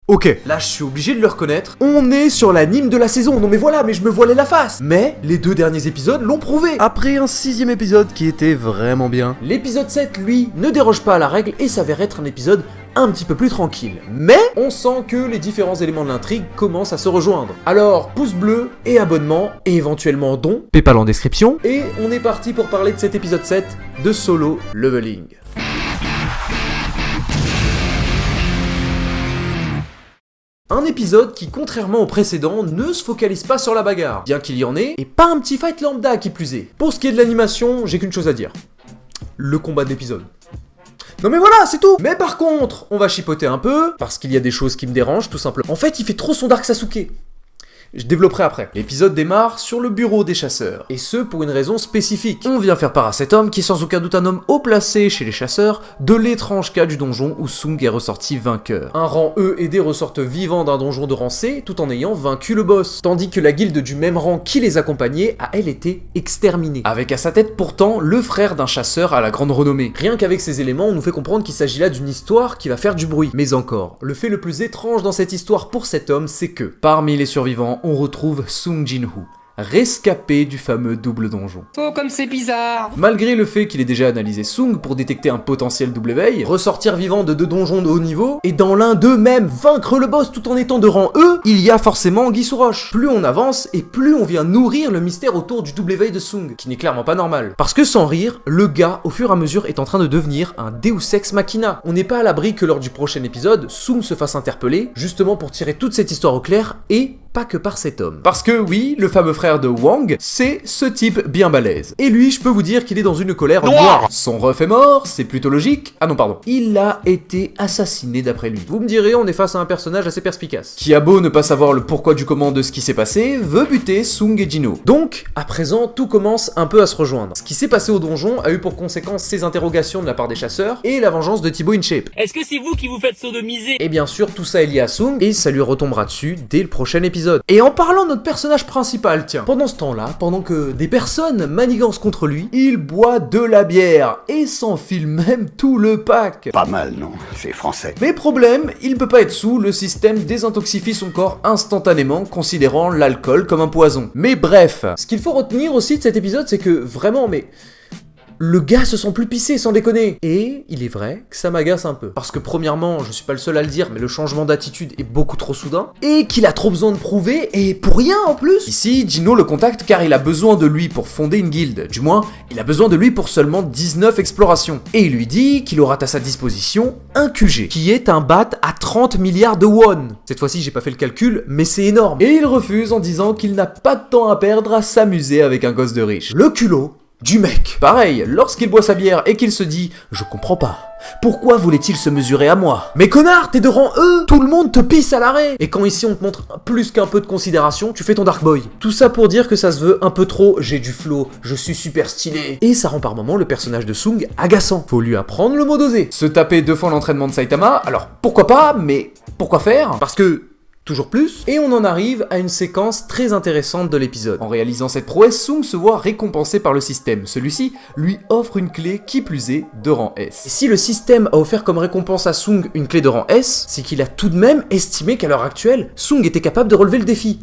Ok, là je suis obligé de le reconnaître, on est sur l'anime de la saison, non mais voilà, mais je me voilais la face. Mais les 2 derniers épisodes l'ont prouvé. Après un 6ème épisode qui était vraiment bien. L'épisode 7, lui, ne déroge pas à la règle et s'avère être un épisode un petit peu plus tranquille. Mais on sent que les différents éléments de l'intrigue commencent à se rejoindre. Alors, pouce bleu et abonnement, et éventuellement don, PayPal en description, et on est parti pour parler de cet épisode 7 de Solo Leveling. Un épisode qui, contrairement au précédent, ne se focalise pas sur la bagarre, bien qu'il y en ait, et pas un petit fight lambda qui plus est. Pour ce qui est de l'animation, j'ai qu'une chose à dire. Le combat de l'épisode. Non mais voilà, c'est tout. Mais par contre, on va chipoter un peu, parce qu'il y a des choses qui me dérangent, tout simplement. En fait, il fait trop son Dark Sasuke. Je développerai après. L'épisode démarre sur le bureau des chasseurs, et ce pour une raison spécifique. On vient faire part à cet homme, qui est sans aucun doute un homme haut placé chez les chasseurs, de l'étrange cas du donjon où Tsung est ressorti vainqueur. Un rang E et D ressortent vivants d'un donjon de rang C, tout en ayant vaincu le boss, tandis que la guilde du même rang qui les accompagnait a elle été exterminée, avec à sa tête pourtant le frère d'un chasseur à la grande renommée. Rien qu'avec ces éléments, on nous fait comprendre qu'il s'agit là d'une histoire qui va faire du bruit. Mais encore, le fait le plus étrange dans cette histoire pour cet homme, c'est que, parmi les survivants, on retrouve Sung Jin-Woo, rescapé du fameux double donjon. Oh, comme c'est bizarre! Malgré le fait qu'il ait déjà analysé Tsung pour détecter un potentiel double éveil, ressortir vivant de 2 donjons de haut niveau, et dans l'un d'eux même vaincre le boss tout en étant de rang E, il y a forcément anguille sous roche. Plus on avance, et plus on vient nourrir le mystère autour du double éveil de Tsung, qui n'est clairement pas normal. Parce que sans rire, le gars, au fur et à mesure, est en train de devenir un Deus Ex Machina. On n'est pas à l'abri que lors du prochain épisode, Tsung se fasse interpeller, justement pour tirer toute cette histoire au clair, et pas que par cet homme. Parce que oui, le fameux frère de Wang, c'est ce type bien balèze. Et lui, je peux vous dire qu'il est dans une colère noire. Son ref est mort, c'est plutôt logique. Ah non, pardon. Il a été assassiné d'après lui. Vous me direz, on est face à un personnage assez perspicace, qui a beau ne pas savoir le pourquoi du comment de ce qui s'est passé, veut buter Tsung et Jino. Donc, à présent, tout commence un peu à se rejoindre. Ce qui s'est passé au donjon a eu pour conséquence ces interrogations de la part des chasseurs, et la vengeance de Thibaut InShape. Est-ce que c'est vous qui vous faites sodomiser? Et bien sûr, tout ça est lié à Tsung, et ça lui retombera dessus dès le prochain épisode. Et en parlant de notre personnage principal, tiens, pendant ce temps-là, pendant que des personnes manigancent contre lui, il boit de la bière, et s'enfile même tout le pack. Pas mal, non? C'est français. Mais problème, il peut pas être sous, le système désintoxifie son corps instantanément, considérant l'alcool comme un poison. Mais bref, ce qu'il faut retenir aussi de cet épisode, c'est que vraiment, le gars se sent plus pissé, sans déconner. Et il est vrai que ça m'agace un peu. Parce que premièrement, je suis pas le seul à le dire, mais le changement d'attitude est beaucoup trop soudain. Et qu'il a trop besoin de prouver, et pour rien en plus. Ici, Jino le contacte car il a besoin de lui pour fonder une guilde. Du moins, il a besoin de lui pour seulement 19 explorations. Et il lui dit qu'il aura à sa disposition un QG, qui est un bat à 30 milliards de won. Cette fois-ci, j'ai pas fait le calcul, mais c'est énorme. Et il refuse en disant qu'il n'a pas de temps à perdre à s'amuser avec un gosse de riche. Le culot du mec. Pareil, lorsqu'il boit sa bière et qu'il se dit « Je comprends pas. Pourquoi voulait-il se mesurer à moi ? Mais connard, t'es de rang E. Tout le monde te pisse à l'arrêt. Et quand ici on te montre plus qu'un peu de considération, tu fais ton Dark Boy. Tout ça pour dire que ça se veut un peu trop « J'ai du flow, je suis super stylé ». Et ça rend par moments le personnage de Tsung agaçant. Faut lui apprendre le mot d'oser. Se taper 2 fois l'entraînement de Saitama, alors pourquoi pas, mais pourquoi faire ? Parce que... toujours plus, et on en arrive à une séquence très intéressante de l'épisode. En réalisant cette prouesse, Tsung se voit récompensé par le système. Celui-ci lui offre une clé qui plus est de rang S. Et si le système a offert comme récompense à Tsung une clé de rang S, c'est qu'il a tout de même estimé qu'à l'heure actuelle, Tsung était capable de relever le défi.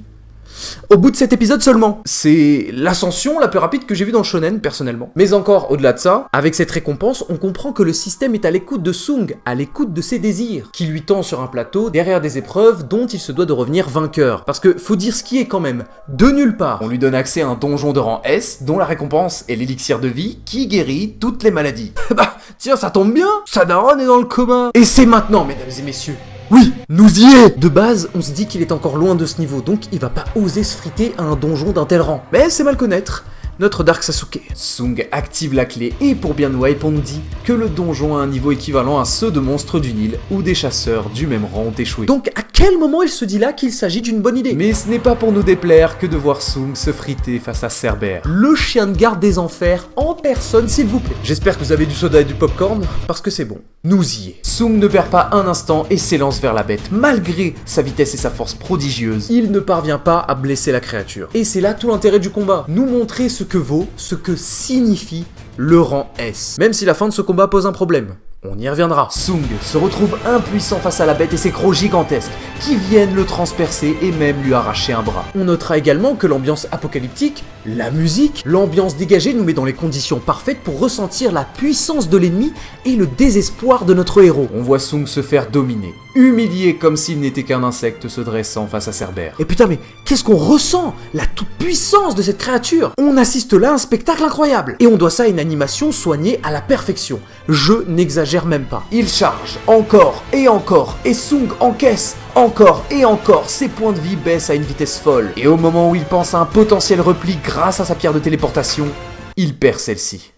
Au bout de cet épisode seulement. C'est l'ascension la plus rapide que j'ai vue dans le shonen, personnellement. Mais encore, au-delà de ça, avec cette récompense, on comprend que le système est à l'écoute de Tsung, à l'écoute de ses désirs, qui lui tend sur un plateau derrière des épreuves dont il se doit de revenir vainqueur. Parce que, faut dire ce qui est quand même, de nulle part, on lui donne accès à un donjon de rang S, dont la récompense est l'élixir de vie, qui guérit toutes les maladies. Bah, tiens, ça tombe bien, sa daronne est dans le coma. Et c'est maintenant, mesdames et messieurs. Oui, nous y est. De base, on se dit qu'il est encore loin de ce niveau, donc il va pas oser se friter à un donjon d'un tel rang. Mais c'est mal connaître notre Dark Sasuke. Tsung active la clé et pour bien nous hype, on nous dit que le donjon a un niveau équivalent à ceux de monstres du Nil où des chasseurs du même rang ont échoué. Donc à quel moment il se dit là qu'il s'agit d'une bonne idée? Mais ce n'est pas pour nous déplaire que de voir Tsung se friter face à Cerbère, le chien de garde des enfers en personne s'il vous plaît. J'espère que vous avez du soda et du popcorn parce que c'est bon. Nous y est. Tsung ne perd pas un instant et s'élance vers la bête. Malgré sa vitesse et sa force prodigieuse, il ne parvient pas à blesser la créature. Et c'est là tout l'intérêt du combat. Nous montrer ce que vaut, ce que signifie le rang S. Même si la fin de ce combat pose un problème. On y reviendra. Sung se retrouve impuissant face à la bête et ses crocs gigantesques qui viennent le transpercer et même lui arracher un bras. On notera également que l'ambiance apocalyptique, la musique, l'ambiance dégagée nous met dans les conditions parfaites pour ressentir la puissance de l'ennemi et le désespoir de notre héros. On voit Sung se faire dominer, humilié comme s'il n'était qu'un insecte se dressant face à Cerbère. Et putain mais qu'est-ce qu'on ressent? La toute-puissance de cette créature! On assiste là à un spectacle incroyable! Et on doit ça à une animation soignée à la perfection. Je n'exagère même pas. Il charge encore, et Sung encaisse encore et encore. Ses points de vie baissent à une vitesse folle. Et au moment où il pense à un potentiel repli grâce à sa pierre de téléportation, il perd celle-ci.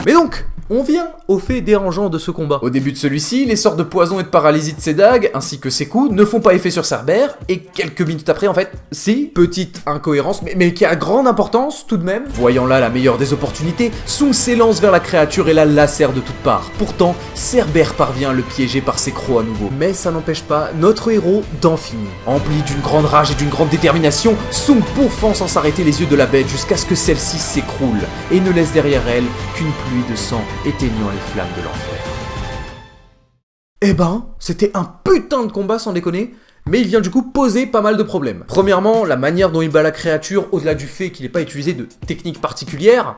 Mais donc, on vient au fait dérangeant de ce combat. Au début de celui-ci, les sorts de poison et de paralysie de ses dagues, ainsi que ses coups, ne font pas effet sur Cerbère, et quelques minutes après, en fait, si, petite incohérence, mais qui a grande importance tout de même. Voyant là la meilleure des opportunités, Sung s'élance vers la créature et la lacère de toutes parts. Pourtant, Cerbère parvient à le piéger par ses crocs à nouveau. Mais ça n'empêche pas notre héros d'en finir. Empli d'une grande rage et d'une grande détermination, Sung pourfend sans s'arrêter les yeux de la bête jusqu'à ce que celle-ci s'écroule, et ne laisse derrière elle qu'une pluie de sang éteignant les flammes de l'enfer. Eh ben, c'était un putain de combat sans déconner, mais il vient du coup poser pas mal de problèmes. Premièrement, la manière dont il bat la créature, au-delà du fait qu'il n'ait pas utilisé de technique particulière,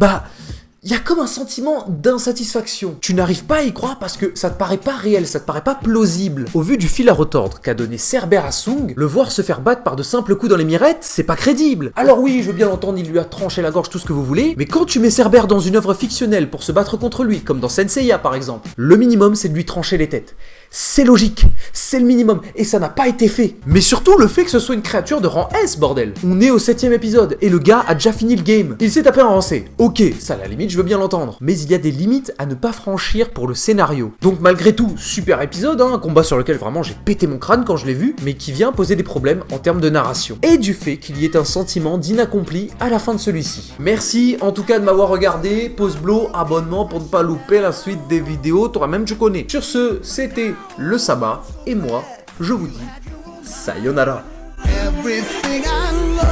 il y a comme un sentiment d'insatisfaction. Tu n'arrives pas à y croire parce que ça te paraît pas réel, ça te paraît pas plausible. Au vu du fil à retordre qu'a donné Cerbère à Sung, le voir se faire battre par de simples coups dans les mirettes, c'est pas crédible. Alors oui, je veux bien l'entendre, il lui a tranché la gorge, tout ce que vous voulez, mais quand tu mets Cerbère dans une œuvre fictionnelle pour se battre contre lui, comme dans Senseiya par exemple, le minimum c'est de lui trancher les têtes. C'est logique, c'est le minimum, et ça n'a pas été fait. Mais surtout le fait que ce soit une créature de rang S, bordel. On est au 7ème épisode, et le gars a déjà fini le game. Il s'est tapé un rang C. Ok, ça à la limite, je veux bien l'entendre. Mais il y a des limites à ne pas franchir pour le scénario. Donc malgré tout, super épisode, un combat sur lequel vraiment j'ai pété mon crâne quand je l'ai vu, mais qui vient poser des problèmes en termes de narration. Et du fait qu'il y ait un sentiment d'inaccompli à la fin de celui-ci. Merci en tout cas de m'avoir regardé, pause blow, abonnement pour ne pas louper la suite des vidéos, toi-même tu connais. Sur ce, c'était le sabbat, et moi, je vous dis sayonara. Everything I love.